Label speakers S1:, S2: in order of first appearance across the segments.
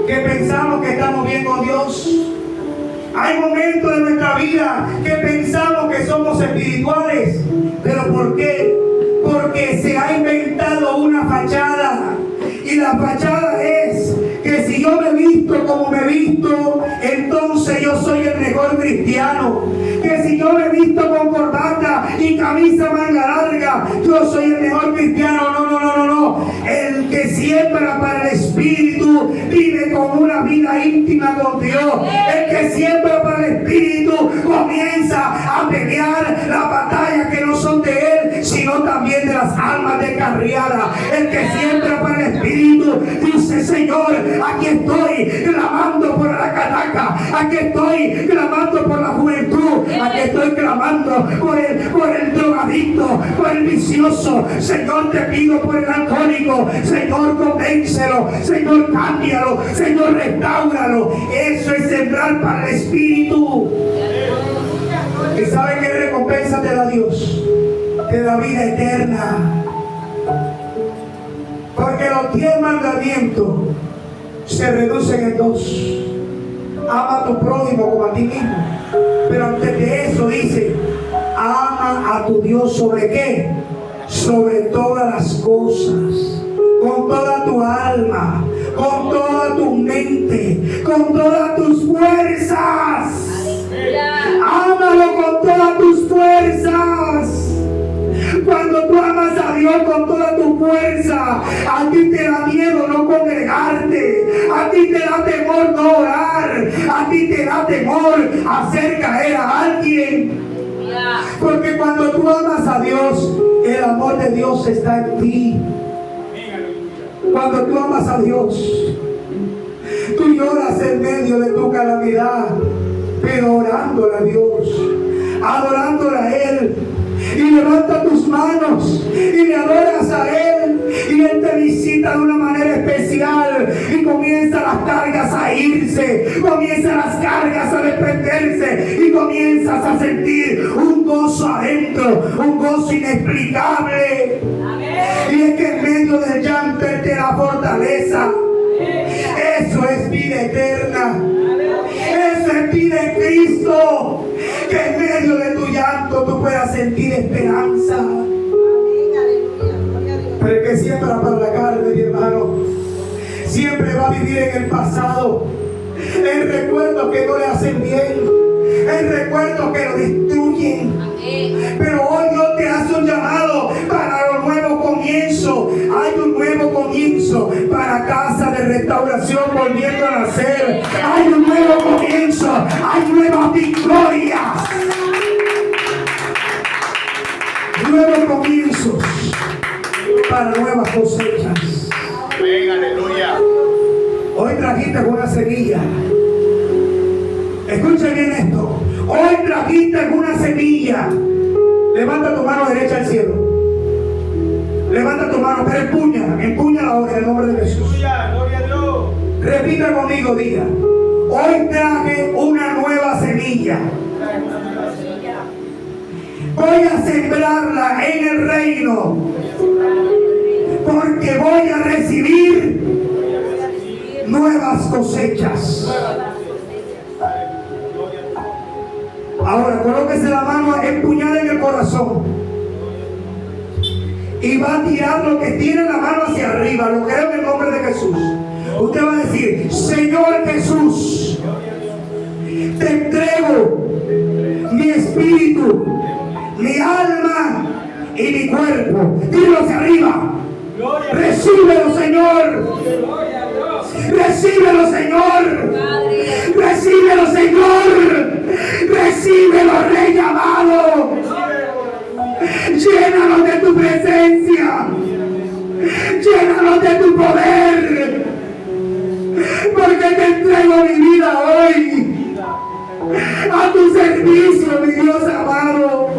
S1: que pensamos que estamos bien con Dios. Hay momentos de nuestra vida que pensamos que somos espirituales. ¿Pero por qué? Porque se ha inventado una fachada. Y la fachada es que si yo me visto como me visto, entonces yo soy el mejor cristiano. Que si yo me visto con corbata y camisa manga larga, yo soy el mejor cristiano. No. El que siembra para el Espíritu vive con una vida íntima con Dios. El que siembra para el Espíritu comienza a pelear las batallas que no son de él, sino también de las almas descarriadas. El que siembra para el Espíritu dice: Señor, aquí estoy clamando por la cataca, aquí estoy clamando por la juventud, aquí estoy clamando por el drogadicto, por el vicioso. Señor, te pido por el alcohólico. Señor, convéncelo. Señor, cámbialo. Señor, restáuralo. Eso es sembrar para el Espíritu. ¿Y sabe qué recompensa te da Dios? Te da vida eterna. Porque los 10 mandamientos se reducen en 2. Ama a tu prójimo como a ti mismo. Pero antes de eso dice: ama a tu Dios ¿sobre qué? Sobre todas las cosas, con toda tu alma, con toda tu mente, con todas tus fuerzas. Ámalo con todas tus fuerzas. Cuando tú amas a Dios con toda tu fuerza, a ti te da miedo no congregarte, a ti te da temor no orar, a ti te da temor hacer caer a alguien. Porque cuando tú amas a Dios, el amor de Dios está en ti. Cuando tú amas a Dios, tú lloras en medio de tu calamidad, pero orándole a Dios, adorándole a Él. Y levanta tus manos y le adoras a Él, y Él te visita de una manera especial, y comienzan las cargas a irse, comienzan las cargas a desprenderse, y comienzas a sentir un gozo adentro, un gozo inexplicable. Y es que en medio del llanto Él te da fortaleza. Eso es vida eterna. Eso es vida en Cristo. Que en medio de tu llanto tú puedas sentir esperanza. Pero el que siembra para la carne, mi hermano, siempre va a vivir en el pasado, en recuerdos que no le hacen bien, en recuerdos que lo destruyen. Pero hoy Dios te hace un llamado para los nuevos comienzos. Hay un nuevo comienzo para Casa de Restauración volviendo a nacer. Hay un nuevo comienzo, hay nuevas victorias, nuevos comienzos para nuevas cosechas. Aleluya. Hoy trajiste una semilla. Escuche bien esto. Hoy trajiste una semilla. Levanta tu mano derecha al cielo. Levanta tu mano, pero empuña ahora en el nombre de Jesús. Gloria a Dios. Repita conmigo, diga: hoy traje una nueva semilla. Voy a sembrarla en el reino, porque voy a recibir nuevas cosechas. Ahora colóquese la mano empuñada en el corazón y va a tirar lo que tiene la mano hacia arriba. Lo creo en el nombre de Jesús. Usted va a decir: Señor Jesús, te entrego mi espíritu, mi alma y mi cuerpo. Tíralo hacia arriba. Recíbelo, Señor. Recíbelo, Señor. Recíbelo, Señor. Recíbelo, Rey amado. Llénanos de tu presencia. Llénanos de tu poder. Porque te entrego mi vida hoy a tu servicio, mi Dios amado.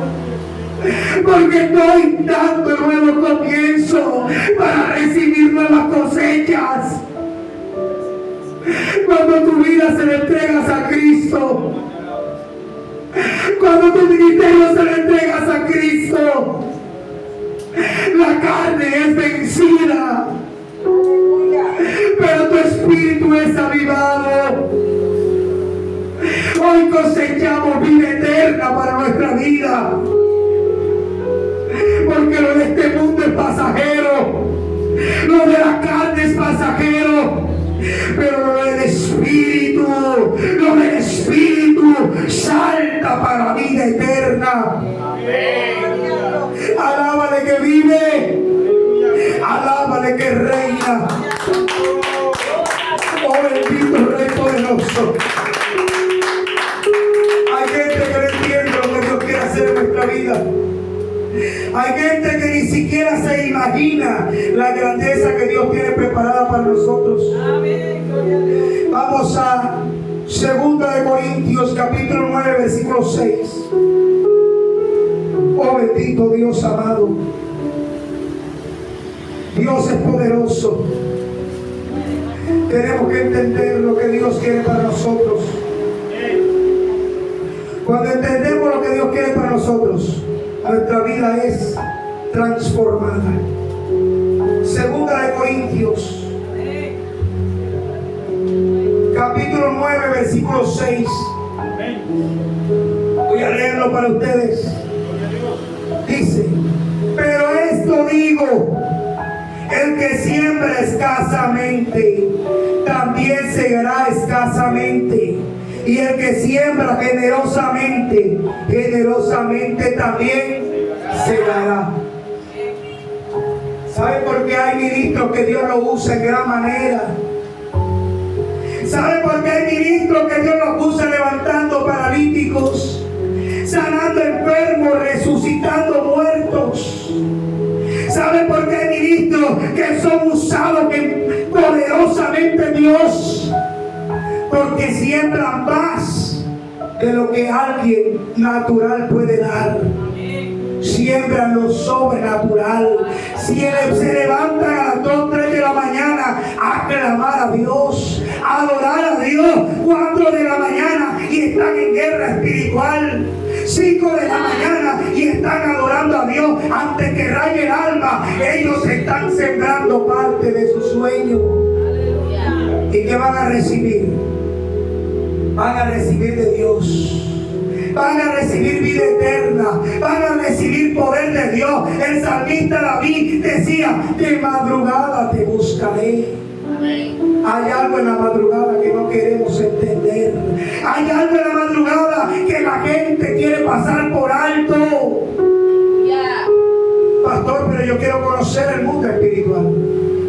S1: Porque estoy dando nuevo comienzo para recibir nuevas cosechas. Cuando tu vida se le entregas a Cristo, cuando tu ministerio se le entregas a Cristo, la carne es vencida, pero tu espíritu es avivo. cosechamos vida eterna para nuestra vida. Porque lo de este mundo es pasajero, lo de la carne es pasajero, pero lo del Espíritu salta para vida eterna. Alábale que vive, alábale que reina. Oh, bendito Rey poderoso. Hay gente que no entiende lo que Dios quiere hacer en nuestra vida. Hay gente que ni siquiera se imagina la grandeza que Dios tiene preparada para nosotros. Vamos a 2 de Corintios capítulo 9 versículo 6. Oh, bendito Dios amado. Dios es poderoso. Tenemos que entender lo que Dios quiere para nosotros. Cuando entendemos lo que Dios quiere para nosotros, nuestra vida es transformada. 2 de Corintios capítulo 9 versículo 6. Voy a leerlo para ustedes. Dice: pero esto digo, el que siembra escasamente también segará escasamente, y el que siembra generosamente, generosamente también segará. ¿Sabe por qué hay ministros que Dios los usa en gran manera? ¿Sabe por qué hay ministros que Dios los usa levantando paralíticos, sanando enfermos, resucitando muertos? ¿Sabe por qué hay ministros que son usados poderosamente Dios? Porque siembran más de lo que alguien natural puede dar. Siembran lo sobrenatural. Si se levantan a las 2, 3 de la mañana a clamar a Dios, a adorar a Dios, 4 de la mañana y están en guerra espiritual, 5 de la mañana y están adorando a Dios antes que raye el alma, ellos están sembrando parte de su sueño. ¿Y qué van a recibir? Van a recibir de Dios. Van a recibir vida eterna, van a recibir poder de Dios. El salmista David decía: de madrugada te buscaré. Hay algo en la madrugada que no queremos entender. Hay algo en la madrugada que la gente quiere pasar por alto. Pastor, pero yo quiero conocer el mundo espiritual.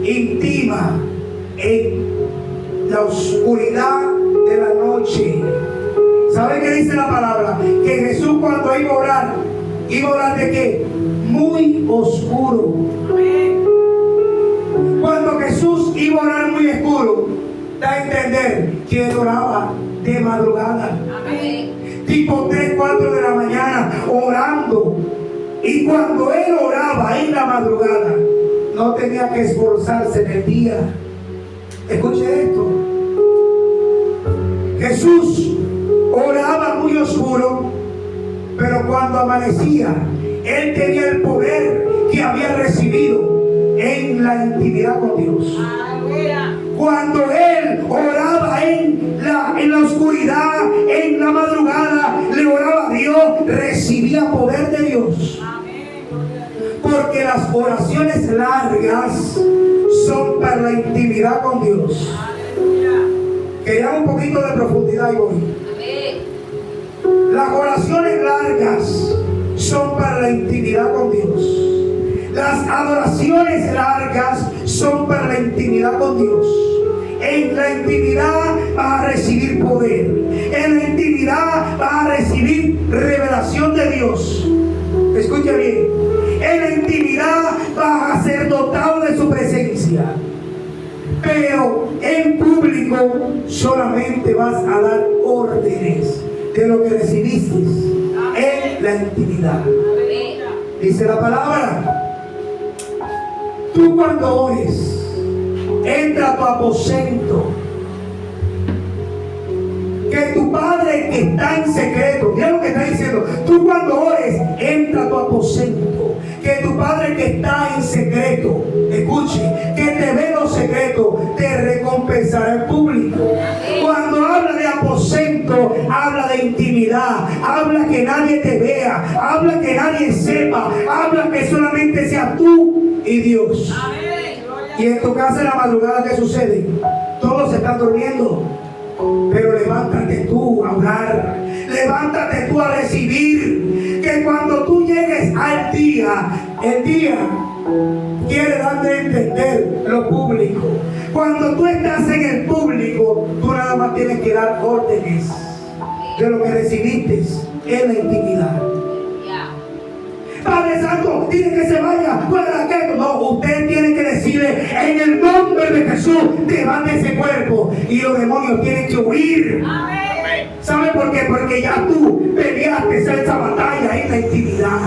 S1: Intima en la oscuridad de la noche. ¿Sabe qué dice la palabra? Que Jesús, cuando iba a orar ¿de qué? Muy oscuro. Cuando Jesús iba a orar muy oscuro, da a entender que él oraba de madrugada. Tipo 3, 4 de la mañana, orando. Y cuando él oraba en la madrugada, no tenía que esforzarse en el día. Escuche esto. Jesús oraba muy oscuro, pero cuando amanecía, él tenía el poder que había recibido en la intimidad con Dios. Cuando él oraba en la oscuridad, en la madrugada, le oraba a Dios, recibía poder de Dios. Porque las oraciones largas son para la intimidad con Dios. Quería un poquito de profundidad y voy. Las oraciones largas son para la intimidad con Dios. Las adoraciones largas son para la intimidad con Dios. En la intimidad vas a recibir poder. En la intimidad vas a recibir revelación de Dios. Escucha bien. En la intimidad vas a ser dotado de su presencia. Pero en público solamente vas a dar órdenes de lo que recibiste en la intimidad. Dice la palabra: tú cuando ores, entra a tu aposento, que tu Padre que está en secreto, mira lo que está diciendo, tú cuando ores, entra a tu aposento, que tu Padre que está en secreto, escuche, que te ve en lo secreto, te recompensará en público. Cuando habla de aposento, aposento habla de intimidad, habla que nadie te vea, habla que nadie sepa, habla que solamente sea tú y Dios. Y en tu casa en la madrugada, ¿qué sucede? Todos están durmiendo, pero levántate tú a orar, levántate tú a recibir, que cuando tú llegues al día, el día quiere darte a entender lo público. Cuando tú estás en el público, tú nada más tienes que dar órdenes de lo que recibiste en la intimidad. Padre Santo, dile que se vaya fuera de aquello. No, usted tiene que decirle: en el nombre de Jesús, levante ese cuerpo, y los demonios tienen que huir. Amén. ¿Sabe por qué? Porque ya tú peleaste esa batalla en la intimidad.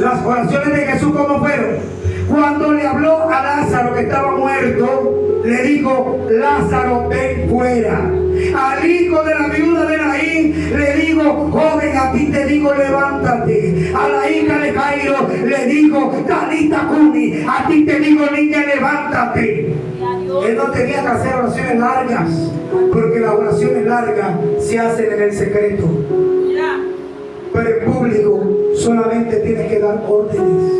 S1: Las oraciones de Jesús, ¿cómo fueron? Cuando le habló a Lázaro que estaba muerto, le dijo: Lázaro, ven fuera. Al hijo de la viuda de Naín le dijo: joven, a ti te digo, levántate. A la hija de Jairo le dijo: Talita cumi, a ti te digo, niña, levántate. Él no tenía que hacer oraciones largas, porque las oraciones largas se hacen en el secreto. Pero en público solamente tienes que dar órdenes.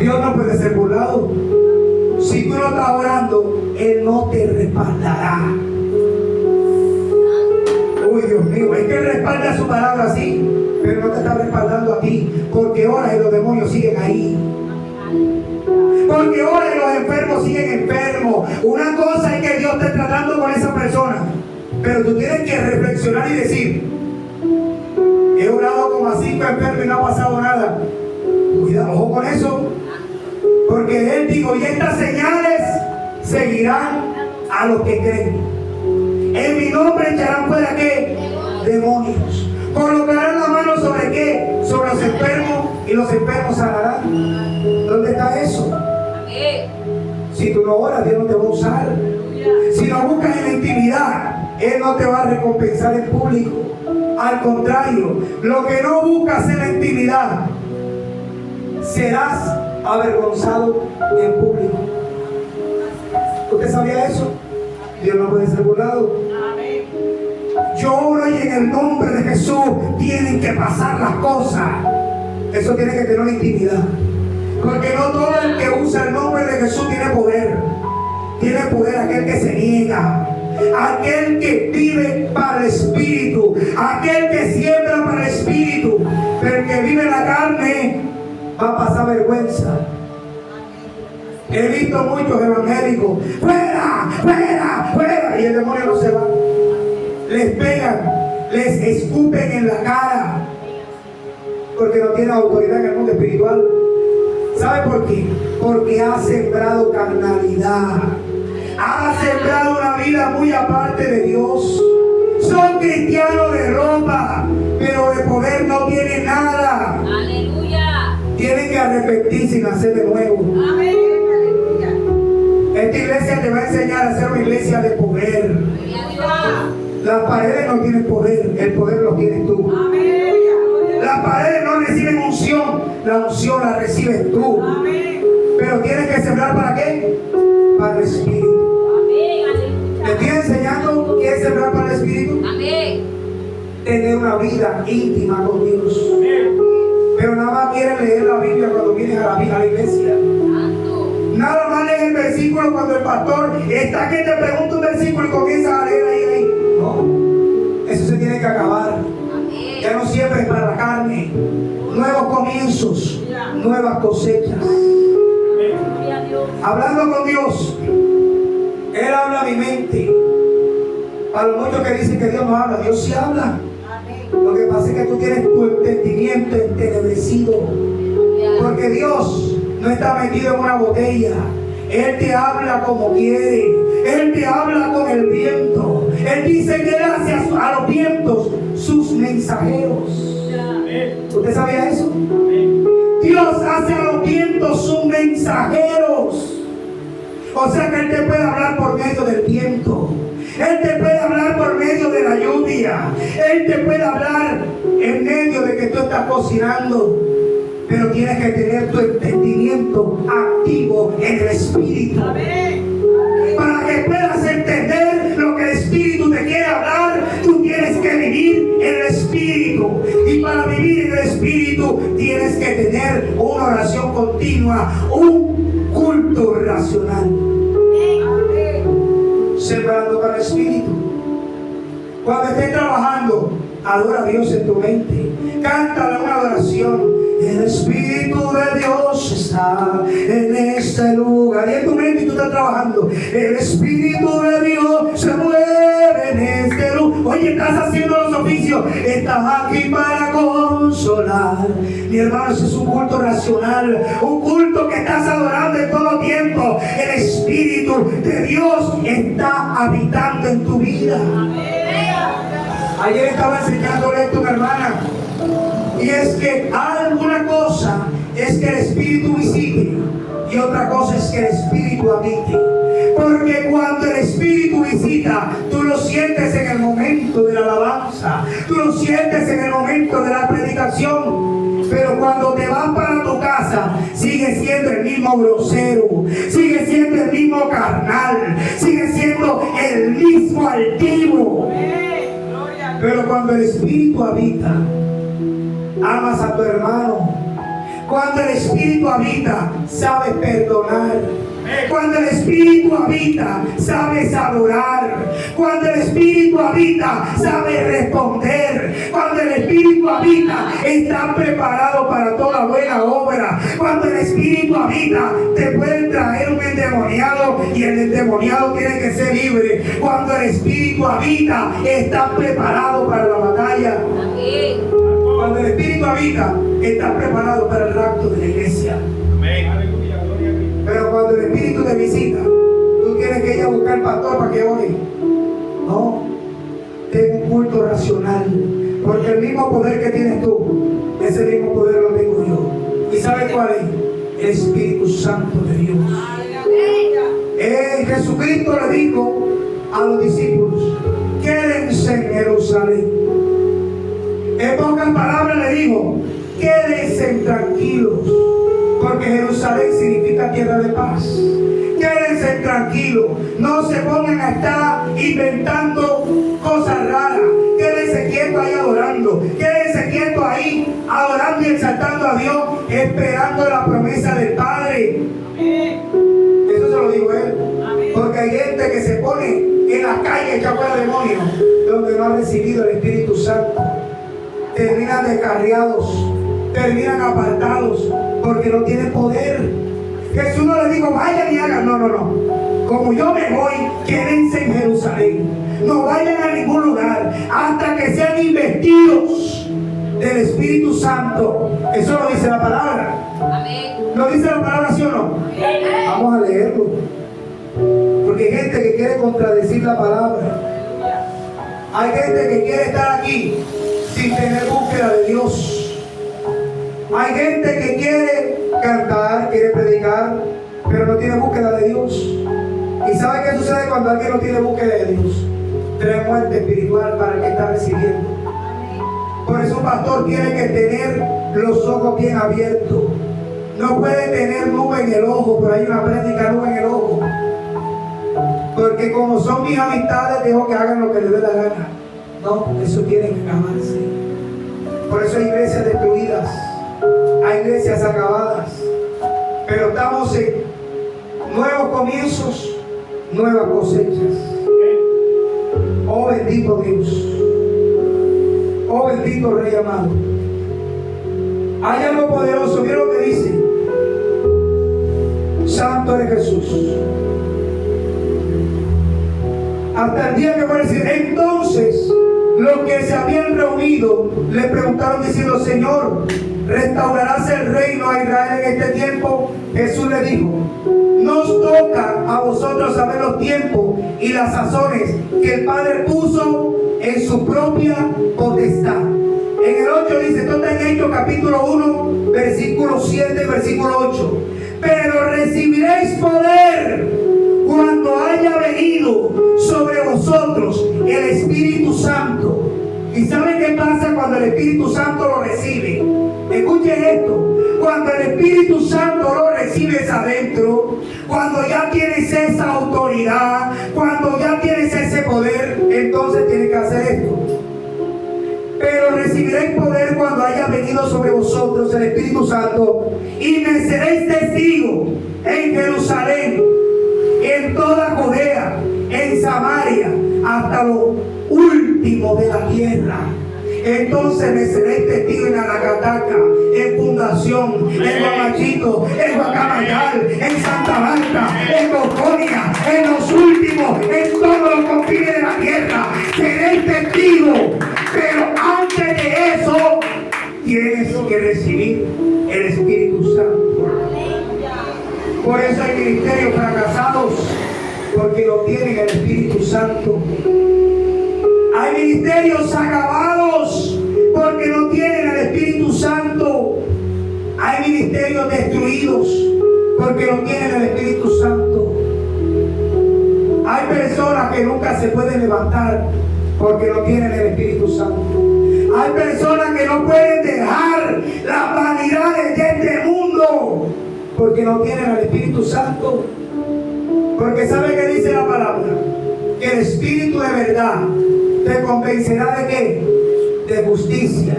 S1: Dios no puede ser burlado. Si tú no estás orando, Él no te respaldará. Uy, Dios mío, es que Él respalda su palabra así, pero no te está respaldando a ti, porque oras y los demonios siguen ahí. Porque oras y los enfermos siguen enfermos. Una cosa es que Dios esté tratando con esa persona, pero tú tienes que reflexionar y decir: he orado como a 5 enfermos y no ha pasado nada. Cuidado, ojo con eso. Porque Él dijo: y estas señales seguirán a los que creen. En mi nombre echarán fuera, ¿qué? Demonios. Colocarán la mano sobre ¿qué? Sobre los enfermos, y los enfermos sanarán. ¿Dónde está eso? Si tú no oras, Dios no te va a usar. Si no buscas en la intimidad, Él no te va a recompensar en público. Al contrario, lo que no buscas en la intimidad, serás avergonzado en público. ¿Usted sabía eso? Dios no puede ser burlado. Yo oro y en el nombre de Jesús tienen que pasar las cosas. Eso tiene que tener una intimidad. Porque no todo el que usa el nombre de Jesús tiene poder. Tiene poder aquel que se niega, aquel que vive para el Espíritu, aquel que siembra para el Espíritu. Pero el que vive en la carne va a pasar vergüenza. He visto muchos evangélicos: fuera, fuera, fuera, y el demonio no se va. Les pegan, les escupen en la cara, porque no tienen autoridad en el mundo espiritual. ¿Sabe por qué? Porque ha sembrado carnalidad, ha sembrado una vida muy aparte de Dios. Son cristianos de ropa, pero de poder no tienen nada. Aleluya. Tienen que arrepentirse y nacer de nuevo. Amén. Esta iglesia te va a enseñar a ser una iglesia de poder. Las paredes no tienen poder, el poder lo tienes tú. Amén. Las paredes no reciben unción, la unción la recibes tú. Amén. Pero tienes que sembrar ¿para qué? Para el Espíritu. Amén. ¿Te estoy enseñando qué es sembrar para el Espíritu? Amén. Tener una vida íntima con Dios. Amén. Pero nada más quieren leer la Biblia cuando vienes a la iglesia. Nada más lees el versículo cuando el pastor está que te pregunta un versículo y comienza a leer ahí. No, eso se tiene que acabar. Amén. Ya no siempre es para la carne. Nuevos comienzos, nuevas cosechas. Hablando con Dios, Él habla a mi mente. Para los muchos que dicen que Dios no habla, Dios sí habla. Lo que pasa es que tú tienes tu entendimiento entenebrecido. Porque Dios no está metido en una botella. Él te habla como quiere. Él te habla con el viento. Él dice que Él hace a los vientos sus mensajeros. ¿Usted sabía eso? Dios hace a los vientos sus mensajeros. O sea que Él te puede hablar por medio del viento. Él te puede hablar por medio de la lluvia. Él te puede hablar en medio de que tú estás cocinando. Pero tienes que tener tu entendimiento activo en el Espíritu. Para que puedas entender lo que el Espíritu tienes que tener una oración continua, un culto racional. Sembrando para el Espíritu. Cuando estés trabajando, adora a Dios en tu mente. Cántale una adoración. El Espíritu de Dios está en este lugar. Y en tu mente tú estás trabajando. El Espíritu de Dios se mueve en este lugar. Oye, estás haciendo los oficios. Estás aquí para consolar. Mi hermano, ese es un culto racional. Un culto que estás adorando en todo tiempo. El Espíritu de Dios está habitando en tu vida. Ayer estaba enseñándole esto a una hermana. Y es que alguna cosa es que el Espíritu visite y otra cosa es que el Espíritu habite. Porque cuando el Espíritu visita, tú lo sientes en el momento de la alabanza, tú lo sientes en el momento de la predicación. Pero cuando te vas para tu casa, sigue siendo el mismo grosero, sigue siendo el mismo carnal, sigue siendo el mismo altivo. Pero cuando el Espíritu habita, amas a tu hermano. Cuando el Espíritu habita, sabes perdonar. Cuando el Espíritu habita, sabes adorar. Cuando el Espíritu habita, sabes responder. Cuando el Espíritu habita, estás preparado para toda buena obra. Cuando el Espíritu habita, te pueden traer un endemoniado y el endemoniado tiene que ser libre. Cuando el Espíritu habita, estás preparado para la batalla. Cuando el Espíritu habita, estás preparado para el rapto de la iglesia. Pero cuando el Espíritu te visita, tú tienes que ir a buscar al pastor para que ore. No, ten un culto racional. Porque el mismo poder que tienes tú, ese mismo poder lo tengo yo. ¿Y sabes cuál es? El Espíritu Santo de Dios. Jesucristo le dijo a los discípulos: quédense en Jerusalén. En pocas palabras le dijo: quédense tranquilos, porque Jerusalén significa tierra de paz. Quédense tranquilos, no se pongan a estar inventando cosas raras. Quédense quietos ahí adorando, quédense quietos ahí adorando y exaltando a Dios, esperando la promesa del Padre. Eso se lo digo él, porque hay gente que se pone en la calle echada fuera demonios, donde no ha recibido el Espíritu Santo. Terminan descarriados, terminan apartados, porque no tienen poder. Jesús no le dijo: vayan y hagan. No. Como yo me voy, quédense en Jerusalén. No vayan a ningún lugar hasta que sean investidos del Espíritu Santo. Eso lo dice la palabra. Amén. ¿Lo dice la palabra, sí o no? Amén. Vamos a leerlo. Porque hay gente que quiere contradecir la palabra. Hay gente que quiere estar aquí sin tener búsqueda de Dios. Hay gente que quiere cantar, quiere predicar, pero no tiene búsqueda de Dios. ¿Y sabe qué sucede cuando alguien no tiene búsqueda de Dios? Trae muerte espiritual para el que está recibiendo. Por eso un pastor tiene que tener los ojos bien abiertos. No puede tener nube en el ojo, pero hay una prédica nube en el ojo. Porque como son mis amistades, dejo que hagan lo que les dé la gana. No, eso tiene que acabarse. Por eso hay iglesias destruidas, hay iglesias acabadas. Pero estamos en nuevos comienzos, nuevas cosechas. Oh bendito Dios, oh bendito Rey amado. Hay algo poderoso, mira lo que dice: santo eres Jesús. Hasta el día que va a decir. Entonces los que se habían reunido le preguntaron diciendo: Señor, ¿restaurarás el reino a Israel en este tiempo? Jesús le dijo: nos toca a vosotros saber los tiempos y las sazones que el Padre puso en su propia potestad. En el 8 dice, esto está en Hechos capítulo 1, versículo 7, versículo 8. Pero recibiréis poder cuando haya venido sobre vosotros el Espíritu Santo. ¿Y saben qué pasa cuando el Espíritu Santo lo recibe? Escuchen esto. Cuando el Espíritu Santo lo recibes adentro, cuando ya tienes esa autoridad, cuando ya tienes ese poder, entonces tienes que hacer esto. Pero pero recibiréis poder cuando haya venido sobre vosotros el Espíritu Santo, y me seréis testigos en Jerusalén, en toda Judea, en Samaria, hasta lo último de la tierra. Entonces me seréis testigo en Aracataca, en Fundación, en Guamachito, en Guacamayal, en Santa Marta, en Boconia, en los últimos, en todos los confines de la tierra. Seréis testigos, pero antes de eso tienes que recibir el Espíritu Santo. Por eso hay ministerios fracasados, porque no tienen el Espíritu Santo. Hay ministerios acabados porque no tienen el Espíritu Santo. Hay ministerios destruidos porque no tienen el Espíritu Santo. Hay personas que nunca se pueden levantar porque no tienen el Espíritu Santo. Hay personas que no pueden dejar las vanidades de este mundo porque no tienen el Espíritu Santo. Porque ¿sabe qué dice la palabra? Que el Espíritu de verdad te convencerá de qué? De justicia,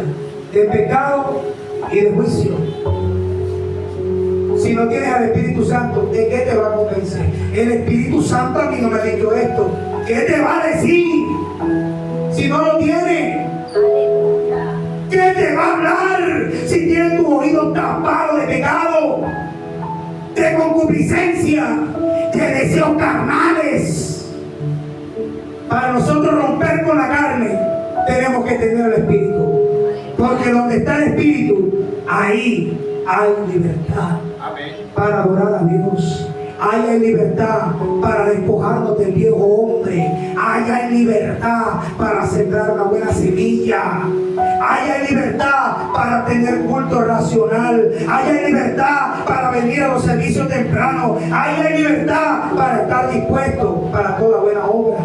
S1: de pecado y de juicio. Si no tienes al Espíritu Santo, ¿de qué te va a convencer? El Espíritu Santo a mí no me ha dicho esto. ¿Qué te va a decir si no lo tienes? ¿Qué te va a hablar si tienes tus oídos tapados de pecado, de concupiscencia, de deseos carnales? Para nosotros romper con la carne, tenemos que tener el Espíritu. Porque donde está el Espíritu, ahí hay libertad. Amén. Para adorar a Dios. Ahí hay libertad para despojarnos del viejo hombre. Ahí hay libertad para sembrar una buena semilla. Ahí hay libertad para tener culto racional. Ahí hay libertad para venir a los servicios tempranos. Ahí hay libertad para estar dispuesto para toda buena obra.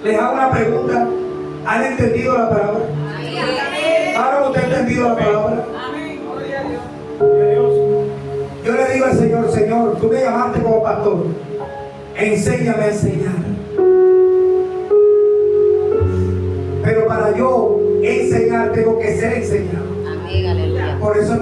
S1: Les hago una pregunta. ¿Han entendido la palabra? ¿Ahora usted ha entendido la palabra? Yo le digo al Señor, Señor, tú me llamaste como pastor. Enséñame a enseñar. Pero para yo enseñar tengo que ser enseñado. Por eso